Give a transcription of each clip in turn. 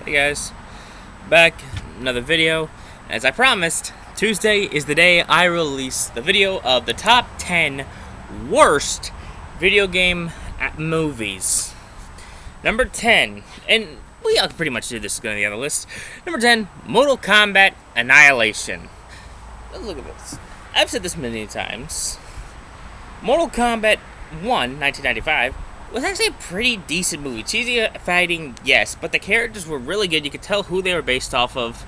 Hey guys, back, another video. As I promised, Tuesday is the day I release the video of the top 10 worst video game movies. Number 10, and we all pretty much do this on the other list. Number 10, Mortal Kombat Annihilation. Let's look at this. I've said this many times. Mortal Kombat 1, 1995, was actually a pretty decent movie. Cheesy fighting, yes, but the characters were really good. You could tell who they were based off of.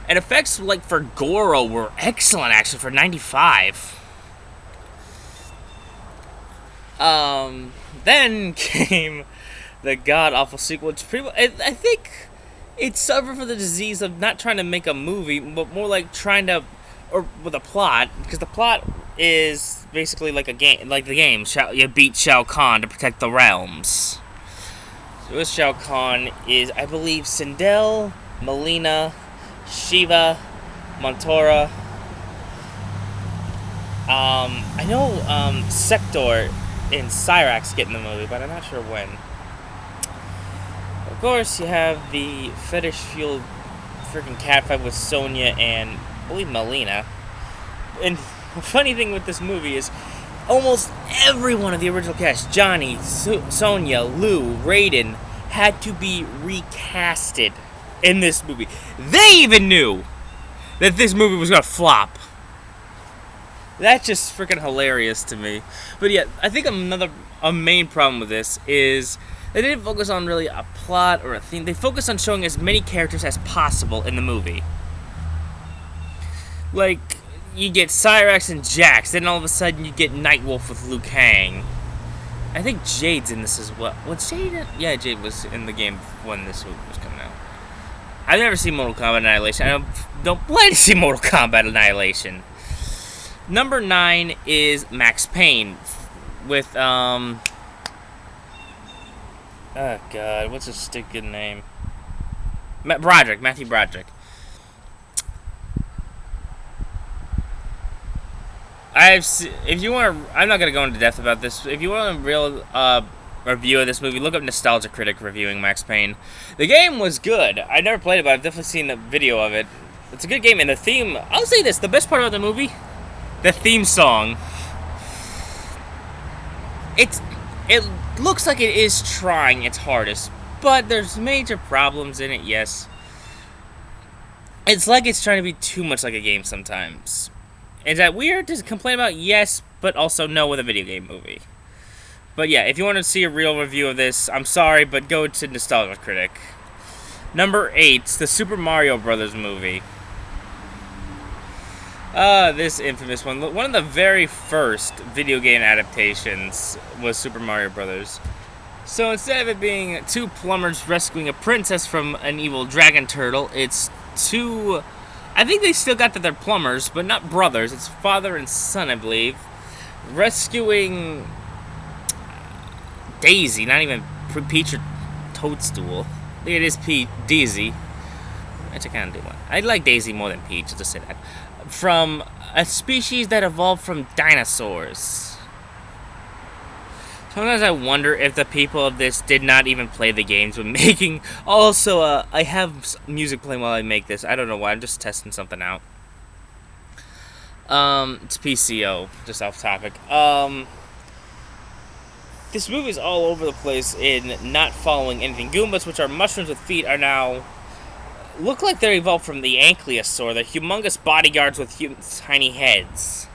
And effects, like for Goro, were excellent, actually, for 95. Then came the god-awful sequel, which pretty much, I think it suffered from the disease of not trying to make a movie, but more like trying to, or with a plot, because the plot is basically like a game, like the game. You beat Shao Kahn to protect the realms. So this Shao Kahn is, I believe, Sindel, Melina, Shiva, Montora. I know Sector and Cyrax get in the movie, but I'm not sure when. Of course, you have the fetish-fueled freaking catfight with Sonya and, I believe, Melina. And the funny thing with this movie is almost every one of the original cast, Johnny, Sonya, Lou, Raiden, had to be recasted in this movie. They even knew that this movie was going to flop. That's just freaking hilarious to me. But yeah, I think a main problem with this is they didn't focus on really a plot or a theme. They focused on showing as many characters as possible in the movie. Like, you get Cyrax and Jax, then all of a sudden you get Nightwolf with Liu Kang. I think Jade's in this as well. Was Jade in? Yeah, Jade was in the game when this movie was coming out. I've never seen Mortal Kombat Annihilation. I don't plan to see Mortal Kombat Annihilation. Number 9 is Max Payne with, oh god, what's his stupid name? Matthew Broderick. If you want to, I'm not going to go into depth about this. If you want a real review of this movie, look up Nostalgia Critic reviewing Max Payne. The game was good. I never played it, but I've definitely seen the video of it. It's a good game, and the theme, I'll say this, the best part about the movie, the theme song. It looks like it is trying its hardest, but there's major problems in it, yes. It's like it's trying to be too much like a game sometimes. Is that weird to complain about? Yes, but also no with a video game movie. But yeah, if you want to see a real review of this, I'm sorry, but go to Nostalgia Critic. Number 8, the Super Mario Brothers movie. This infamous one. One of the very first video game adaptations was Super Mario Brothers. So instead of it being two plumbers rescuing a princess from an evil dragon turtle, it's two... I think they still got that they're plumbers, but not brothers. It's father and son, I believe. Rescuing Daisy, not even Peach or Toadstool. I think it is Daisy. Which I kind of do want. I like Daisy more than Peach, just say that. From a species that evolved from dinosaurs. Sometimes I wonder if the people of this did not even play the games when making... Also, I have music playing while I make this. I don't know why. I'm just testing something out. It's PCO. Just off topic. This movie's all over the place in not following anything. Goombas, which are mushrooms with feet, are now... look like they're evolved from the Ankylosaur. They're humongous bodyguards with tiny heads.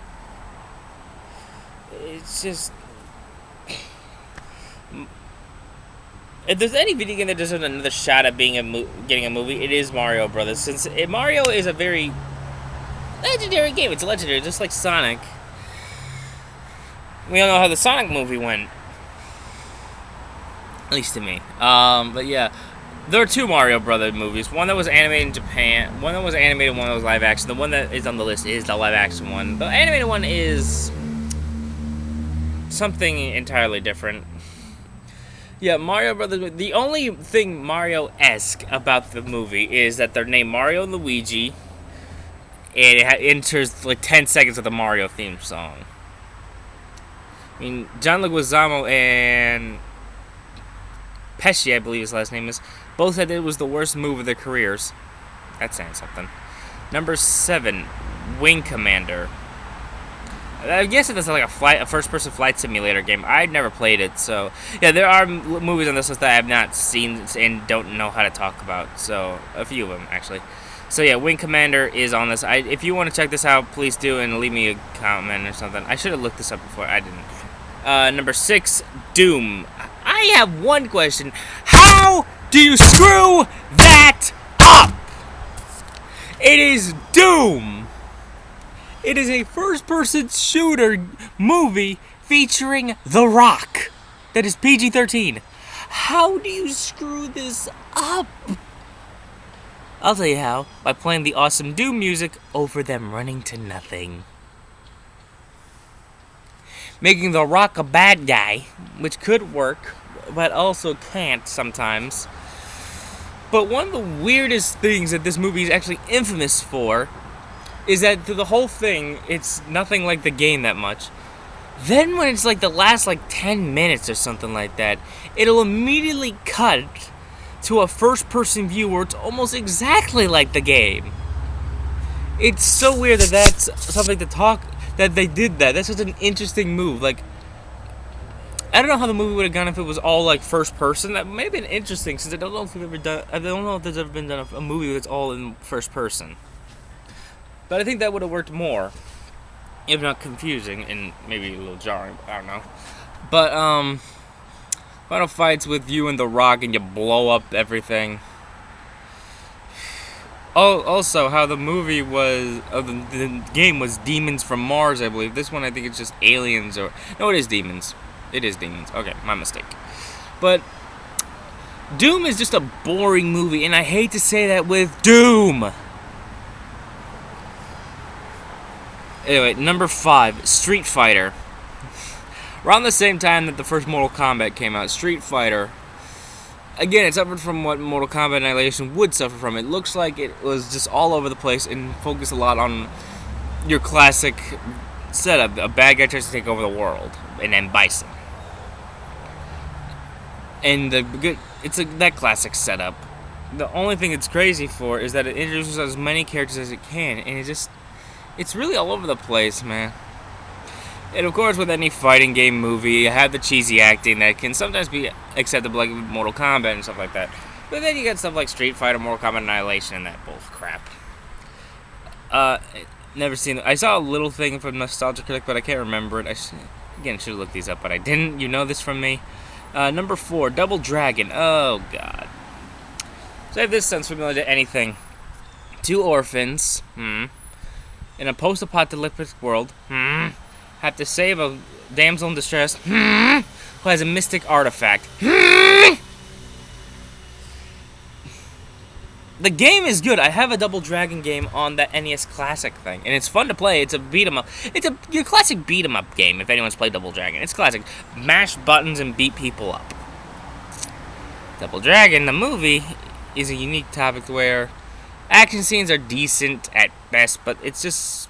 It's just... If there's any video game that deserves another shot at being getting a movie, it is Mario Brothers. Since Mario is a very legendary game. It's legendary, just like Sonic. We all know how the Sonic movie went. At least to me. But yeah. There are two Mario Brothers movies. One that was animated in Japan. One that was animated, one that was live action. The one that is on the list is the live action one. The animated one is something entirely different. Yeah, Mario Brothers. The only thing Mario-esque about the movie is that they're named Mario and Luigi, and it enters like 10 seconds of the Mario theme song. I mean, John Leguizamo and Pesci, I believe his last name is, Both said it was the worst move of their careers. That's saying something. Number 7, Wing Commander. I guess it's like a first-person flight simulator game. I've never played it, so yeah, there are movies on this list that I have not seen and don't know how to talk about. So a few of them actually. So yeah, Wing Commander is on this. If you want to check this out, please do and leave me a comment or something. I should have looked this up before. I didn't. Number 6, Doom. I have one question: how do you screw that up? It is Doom. It is a first-person shooter movie featuring The Rock that is PG-13. How do you screw this up? I'll tell you how. By playing the awesome Doom music over them running to nothing. Making The Rock a bad guy, which could work, but also can't sometimes. But one of the weirdest things that this movie is actually infamous for is that through the whole thing, it's nothing like the game that much. Then when it's like the last 10 minutes or something like that, it'll immediately cut to a first-person view where it's almost exactly like the game. It's so weird that that's something to talk, that they did that. That's such an interesting move. I don't know how the movie would have gone if it was all first-person. That may have been interesting, since I don't know if there's ever been done a movie that's all in first-person. But I think that would have worked more, if not confusing and maybe a little jarring. I don't know. But final fights with you and The Rock, and you blow up everything. Oh, also how the movie was, the game was Demons from Mars, I believe. This one I think it's just aliens or no, it is demons. It is demons. Okay, my mistake. But Doom is just a boring movie, and I hate to say that with Doom. Anyway, number 5, Street Fighter. Around the same time that the first Mortal Kombat came out, Street Fighter, again, it suffered from what Mortal Kombat Annihilation would suffer from. It looks like it was just all over the place and focused a lot on your classic setup. A bad guy tries to take over the world, and then Bison. And that classic setup. The only thing it's crazy for is that it introduces as many characters as it can, and it's really all over the place, man. And of course, with any fighting game movie, you have the cheesy acting that can sometimes be acceptable, like Mortal Kombat and stuff like that. But then you get stuff like Street Fighter, Mortal Kombat Annihilation, and that bull crap. Never seen it. I saw a little thing from Nostalgia Critic, but I can't remember it. Should have looked these up, but I didn't. You know this from me. Number 4, Double Dragon. Oh, God. So if this sounds familiar to anything. 2 orphans, in a post-apocalyptic world, have to save a damsel in distress, who has a mystic artifact. The game is good. I have a Double Dragon game on that NES Classic thing, and it's fun to play. It's a beat-em-up. It's your classic beat-em-up game, if anyone's played Double Dragon. It's classic. Mash buttons and beat people up. Double Dragon, the movie, is a unique topic where action scenes are decent at best, but it's just...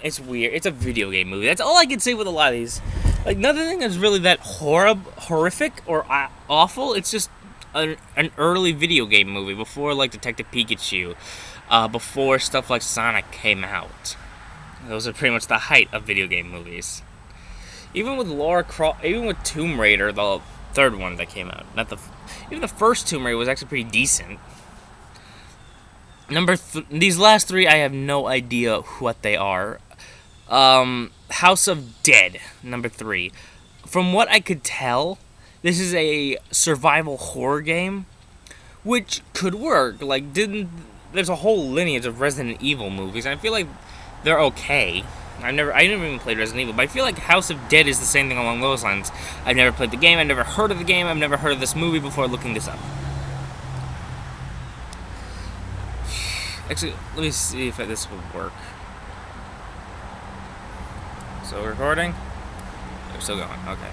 it's weird. It's a video game movie. That's all I can say with a lot of these. Nothing is really that horrific or awful. It's just an early video game movie before Detective Pikachu, before stuff like Sonic came out. Those are pretty much the height of video game movies. Even with even with Tomb Raider, the third one that came out, even the first Tomb Raider was actually pretty decent. These last 3, I have no idea what they are. House of Dead, number 3. From what I could tell, this is a survival horror game, which could work. There's a whole lineage of Resident Evil movies, and I feel like they're okay. I never even played Resident Evil, but I feel like House of Dead is the same thing along those lines. I've never played the game, I've never heard of the game, I've never heard of this movie before looking this up. Actually, let me see if this will work. So, recording? We're still going, okay.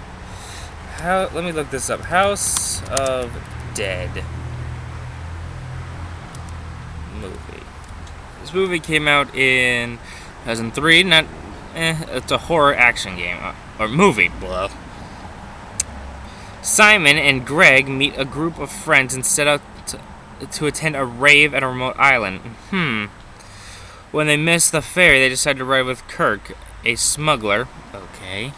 Let me look this up. House of Dead movie. This movie came out in 2003. It's a horror action game or movie. Blah. Simon and Greg meet a group of friends and set out to attend a rave at a remote island. When they miss the ferry, they decide to ride with Kirk, a smuggler. Okay.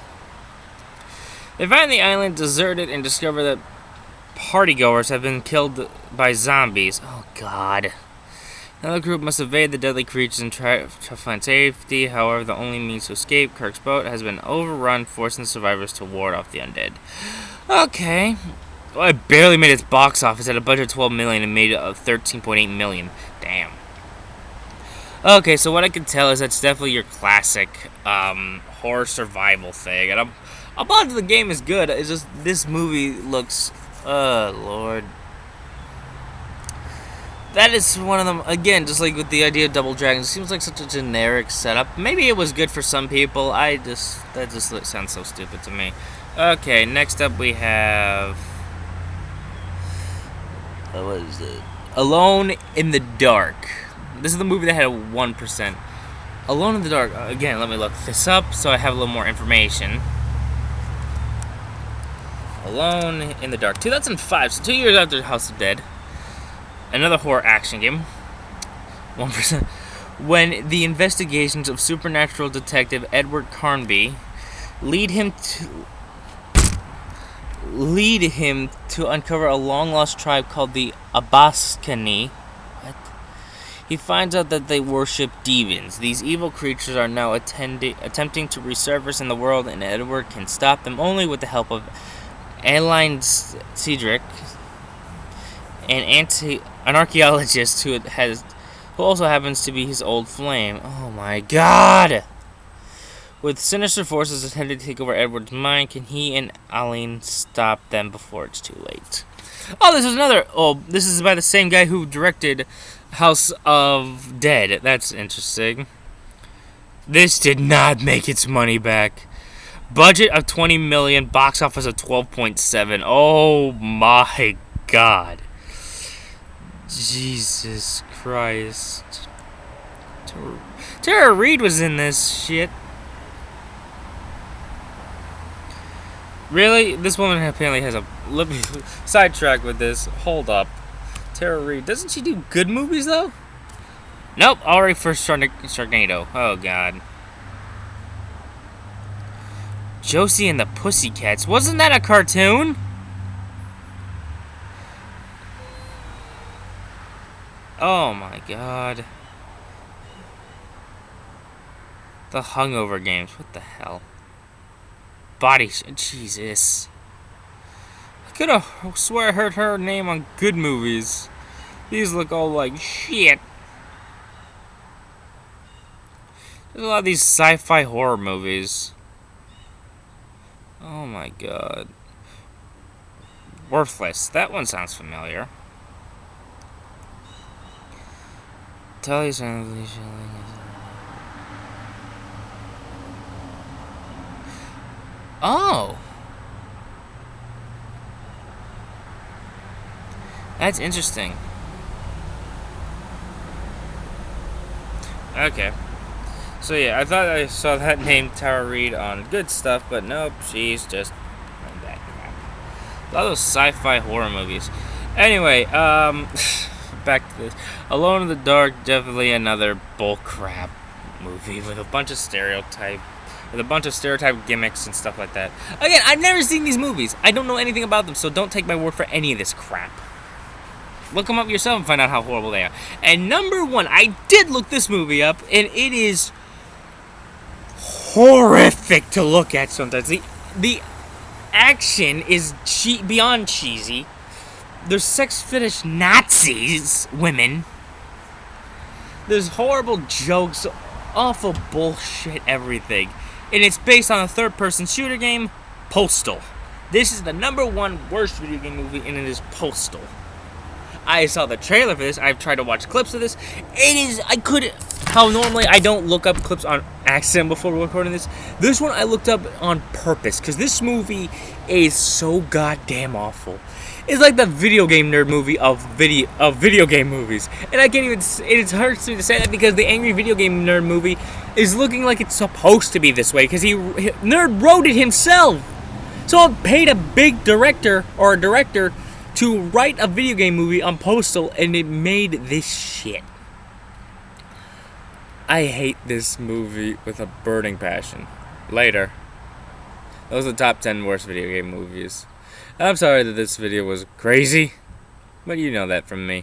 They find the island deserted and discover that partygoers have been killed by zombies. Oh, God. Another group must evade the deadly creatures and try to find safety. However, the only means to escape, Kirk's boat, has been overrun, forcing the survivors to ward off the undead. Okay. Well, it barely made its box office at a budget of $12 million and made $13.8 million. Damn. Okay, so what I can tell is that's definitely your classic horror survival thing. And a lot of the game is good. It's just this movie looks... Oh, Lord. That is one of them, again, just like with the idea of Double Dragon, it seems like such a generic setup. Maybe it was good for some people. That just sounds so stupid to me. Okay, next up we have... What is it? Alone in the Dark. This is the movie that had a 1%. Alone in the Dark. Again, let me look this up so I have a little more information. Alone in the Dark. 2005, so 2 years after House of Dead. Another horror action game. 1%. When the investigations of supernatural detective Edward Carnby lead him to uncover a long-lost tribe called the Abaskani. What? He finds out that they worship demons. These evil creatures are now attempting to resurface in the world, and Edward can stop them only with the help of Aline Cedric, an archaeologist who also happens to be his old flame. Oh my God! With sinister forces attempting to take over Edward's mind, can he and Aline stop them before it's too late? Oh, this is another... Oh, this is by the same guy who directed House of Dead. That's interesting. This did not make its money back. Budget of $20 million, box office of 12.7. Oh my God. Jesus Christ. Tara Reid was in this shit. Really? This woman apparently has a... Let me sidetrack with this. Hold up. Tara Reid. Doesn't she do good movies, though? Nope. Already for Sharknado. Oh, God. Josie and the Pussycats. Wasn't that a cartoon? Oh, my God. The Hungover Games. What the hell? Jesus. I could have swear I heard her name on good movies. These look all like shit. There's a lot of these sci-fi horror movies. Oh my God. Worthless. That one sounds familiar. Oh. That's interesting. Okay. So yeah, I thought I saw that name Tara Reid on good stuff, but nope, she's just on that crap. A lot of those sci-fi horror movies. Anyway, back to this. Alone in the Dark, definitely another bullcrap movie with a bunch of stereotype gimmicks and stuff like that. Again, I've never seen these movies. I don't know anything about them, so don't take my word for any of this crap. Look them up yourself and find out how horrible they are. And number one, I did look this movie up, and it is horrific to look at sometimes. The action is beyond cheesy. There's sex fetish Nazis, women. There's horrible jokes, awful bullshit, everything. And it's based on a third-person shooter game, Postal. This is the number one worst video game movie, and it is Postal. I saw the trailer for this. I've tried to watch clips of this. Normally I don't look up clips on accident before recording this. This one I looked up on purpose, because this movie is so goddamn awful. It's like the video game nerd movie of video game movies. And I can't even... It hurts me to say that because the angry video game nerd movie is looking like it's supposed to be this way. Because Nerd wrote it himself. Someone paid a big director or a director to write a video game movie on Postal, and it made this shit. I hate this movie with a burning passion. Later. Those are the top 10 worst video game movies. I'm sorry that this video was crazy, but you know that from me.